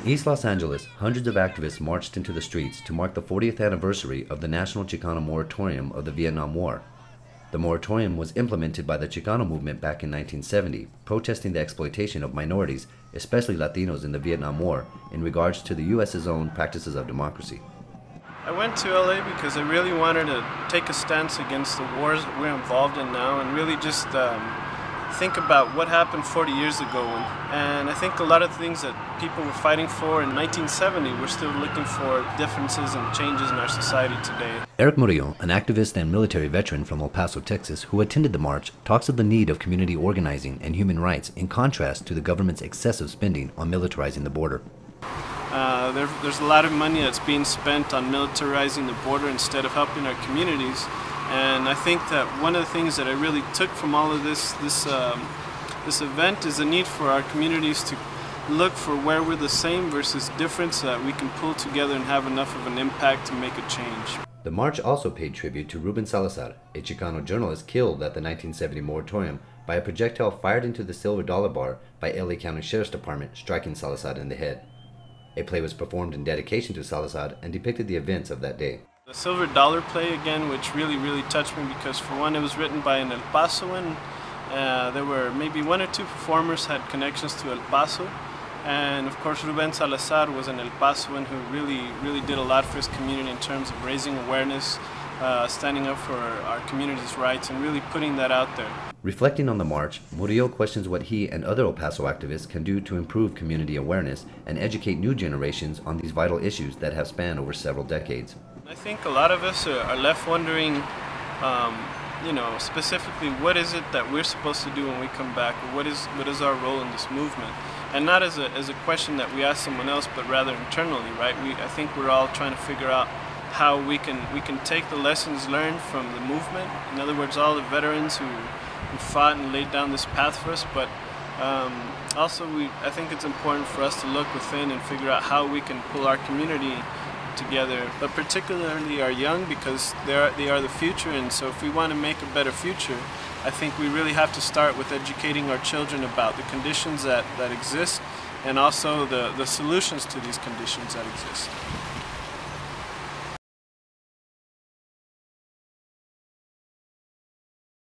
In East Los Angeles, hundreds of activists marched into the streets to mark the 40th anniversary of the National Chicano Moratorium of the Vietnam War. The moratorium was implemented by the Chicano movement back in 1970, protesting the exploitation of minorities, especially Latinos, in the Vietnam War in regards to the U.S.'s own practices of democracy. I went to LA because I really wanted to take a stance against the wars that we're involved in now and really just think about what happened 40 years ago. And I think a lot of things that people were fighting for in 1970, we're still looking for differences and changes in our society today. Eric Morillo, an activist and military veteran from El Paso, Texas, who attended the march, talks of the need of community organizing and human rights in contrast to the government's excessive spending on militarizing the border. There's a lot of money that's being spent on militarizing the border instead of helping our communities. And I think that one of the things that I really took from all of this event is the need for our communities to look for where we're the same versus different, so that we can pull together and have enough of an impact to make a change. The march also paid tribute to Ruben Salazar, a Chicano journalist killed at the 1970 moratorium by a projectile fired into the Silver Dollar Bar by LA County Sheriff's Department, striking Salazar in the head. A play was performed in dedication to Salazar and depicted the events of that day. The Silver Dollar play, again, which really touched me because, for one, it was written by an El Pasoan. There were maybe one or two performers had connections to El Paso. And of course, Ruben Salazar was an El Pasoan who really did a lot for his community in terms of raising awareness, standing up for our community's rights, and really putting that out there. Reflecting on the march, Morillo questions what he and other El Paso activists can do to improve community awareness and educate new generations on these vital issues that have spanned over several decades. I think a lot of us are left wondering, specifically, what is it that we're supposed to do when we come back, or what is our role in this movement? And not as a question that we ask someone else, but rather internally, right? I think we're all trying to figure out how we can take the lessons learned from the movement. In other words, all the veterans who fought and laid down this path for us, but also I think it's important for us to look within and figure out how we can pull our community together, but particularly our young, because they are the future. And so if we want to make a better future, I think we really have to start with educating our children about the conditions that exist, and also the solutions to these conditions that exist.